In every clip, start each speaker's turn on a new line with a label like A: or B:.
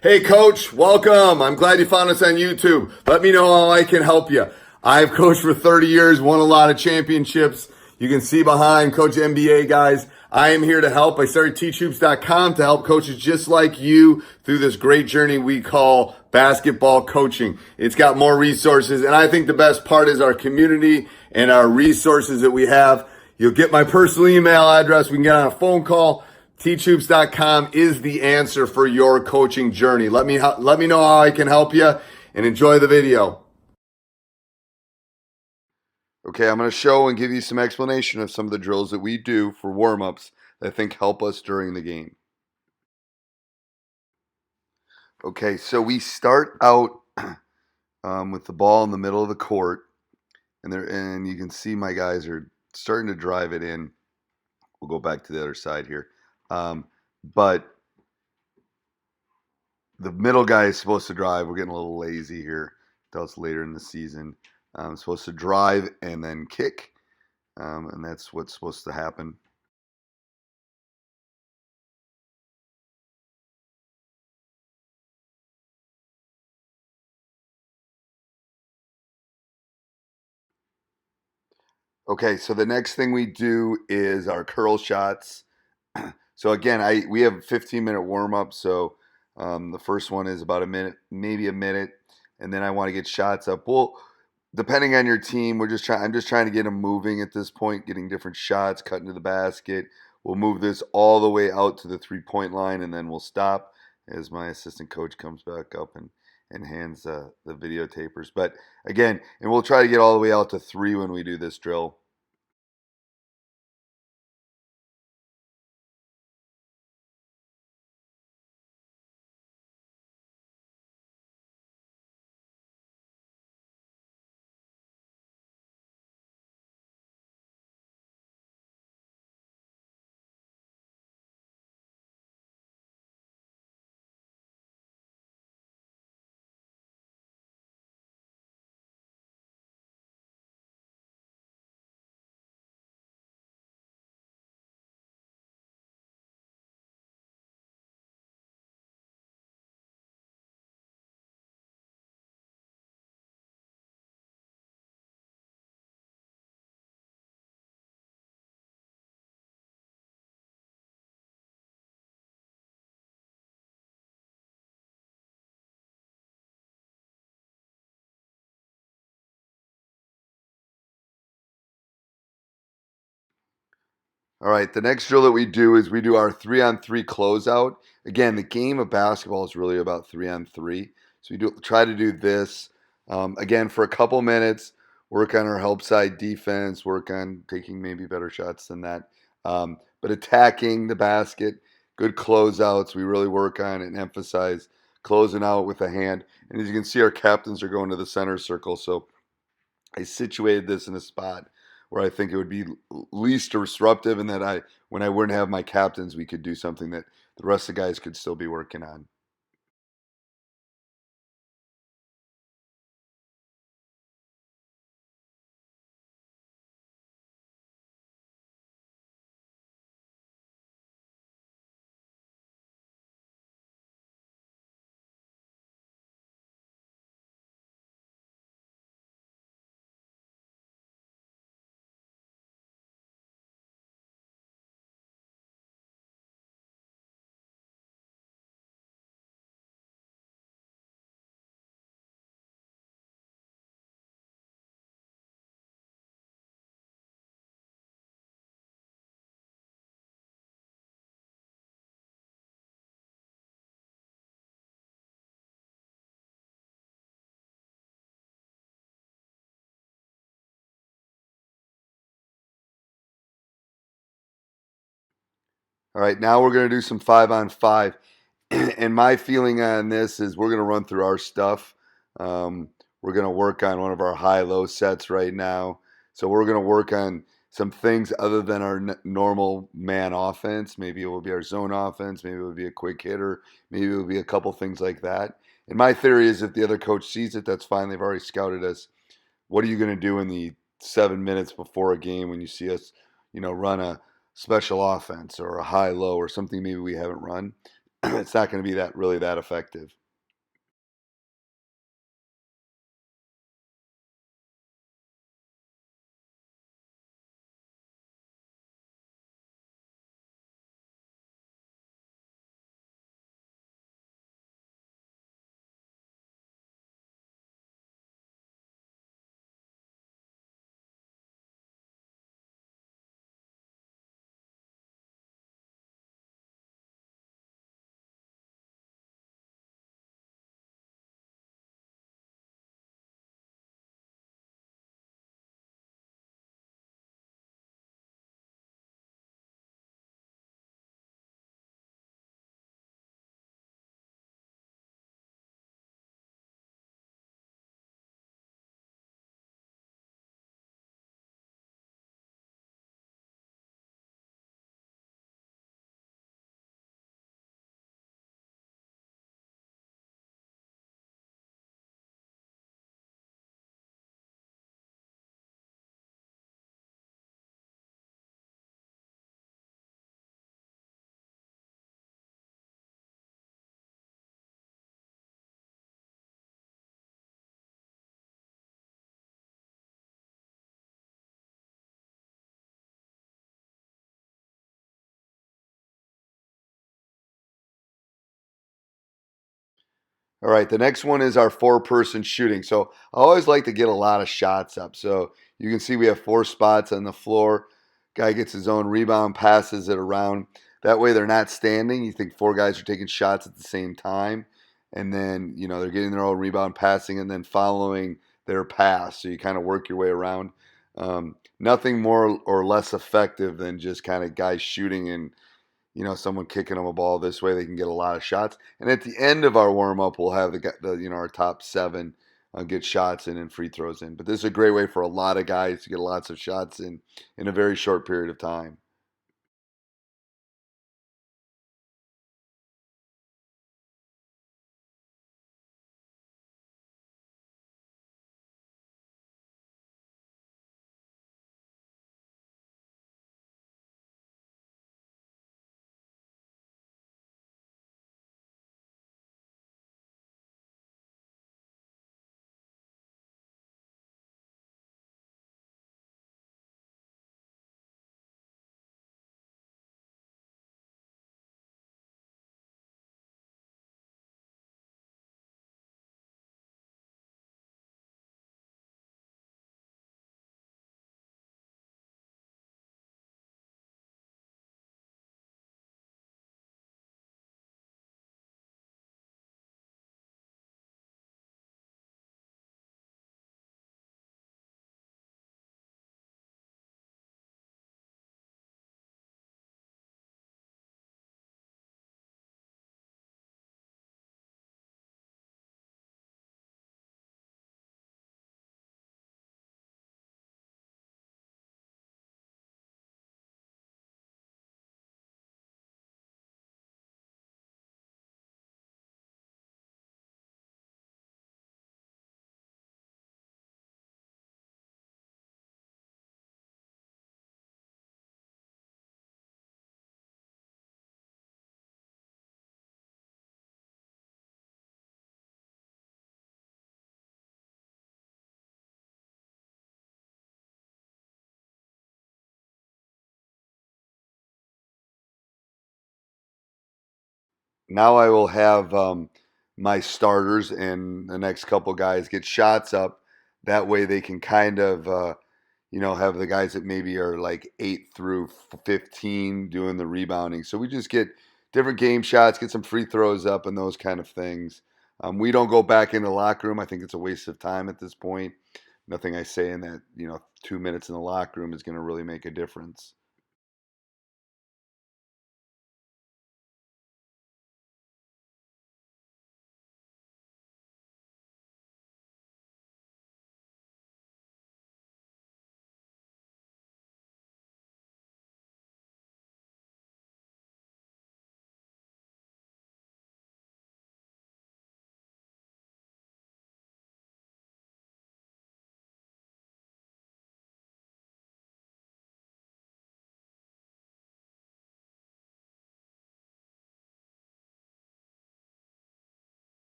A: Hey, Coach, welcome. I'm glad you found us on YouTube. Let me know how I can help you. I've coached for 30 years, won a lot of championships. You can see behind Coach NBA guys. I am here to help. I started teachhoops.com to help coaches just like you through this great journey we call basketball coaching. It's got more resources, and I think the best part is our community and our resources that we have. You'll get my personal email address. We can get on a phone call. Teachhoops.com is the answer for your coaching journey. Let me know how I can help you, and enjoy the video. Okay, I'm going to show and give you some explanation of some of the drills that we do for warm-ups that I think help us during the game. Okay, so we start out with the ball in the middle of the court, and you can see my guys are starting to drive it in. We'll go back to the other side here. But the middle guy is supposed to drive. We're getting a little lazy here. That's later in the season. Supposed to drive and then kick, and that's what's supposed to happen. Okay, so the next thing we do is our curl shots. So again, we have a 15-minute warm-up. So the first one is about a minute, maybe a minute, and then I want to get shots up. Well, depending on your team, I'm just trying to get them moving at this point, getting different shots, cutting to the basket. We'll move this all the way out to the three-point line, and then we'll stop as my assistant coach comes back up and hands the videotapers. But again, and we'll try to get all the way out to 3 when we do this drill. All right, the next drill that we do is we do our 3-on-3 closeout. Again, the game of basketball is really about 3-on-3. So we try to do this, again, for a couple minutes, work on our help side defense, work on taking maybe better shots than that. But attacking the basket, good closeouts, we really work on and emphasize closing out with a hand. And as you can see, our captains are going to the center circle. So I situated this in a spot where I think it would be least disruptive, and that when I wouldn't have my captains, we could do something that the rest of the guys could still be working on. All right, now we're going to do some 5-on-5. And my feeling on this is we're going to run through our stuff. We're going to work on one of our high-low sets right now. So we're going to work on some things other than our normal man offense. Maybe it will be our zone offense. Maybe it will be a quick hitter. Maybe it will be a couple things like that. And my theory is if the other coach sees it, that's fine. They've already scouted us. What are you going to do in the 7 minutes before a game when you see us, run a special offense or a high-low or something maybe we haven't run? it's not going to be that really that effective. All right, the next one is our four-person shooting. So I always like to get a lot of shots up. So you can see we have four spots on the floor. Guy gets his own rebound, passes it around. That way they're not standing. You think four guys are taking shots at the same time. And then, they're getting their own rebound, passing, and then following their pass. So you kind of work your way around. Nothing more or less effective than just kind of guys shooting and someone kicking them a ball this way, they can get a lot of shots. And at the end of our warm up, we'll have our top seven get shots in and free throws in. But this is a great way for a lot of guys to get lots of shots in a very short period of time. Now I will have my starters and the next couple guys get shots up. That way they can kind of have the guys that maybe are like 8 through 15 doing the rebounding. So we just get different game shots, get some free throws up, and those kind of things. We don't go back in the locker room. I think it's a waste of time at this point. Nothing I say in that 2 minutes in the locker room is going to really make a difference.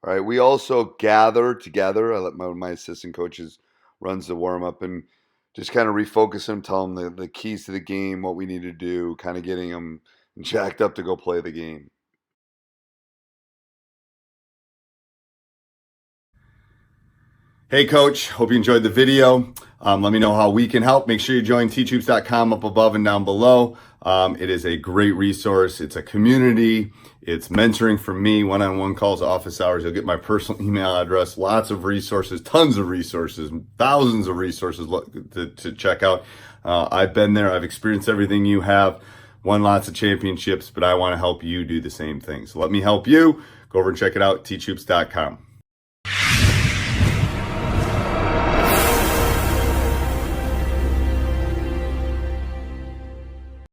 A: All right. We also gather together. I let my assistant coaches runs the warm up and just kind of refocus them, tell them the keys to the game, what we need to do, kind of getting them jacked up to go play the game.
B: Hey coach, hope you enjoyed the video. Let me know how we can help. Make sure you join teachhoops.com up above and down below. It is a great resource. It's a community. It's mentoring from me, one-on-one calls, office hours. You'll get my personal email address, lots of resources, tons of resources, thousands of resources to check out. I've been there. I've experienced everything you have, won lots of championships, but I want to help you do the same thing. So let me help you. Go over and check it out, teachhoops.com.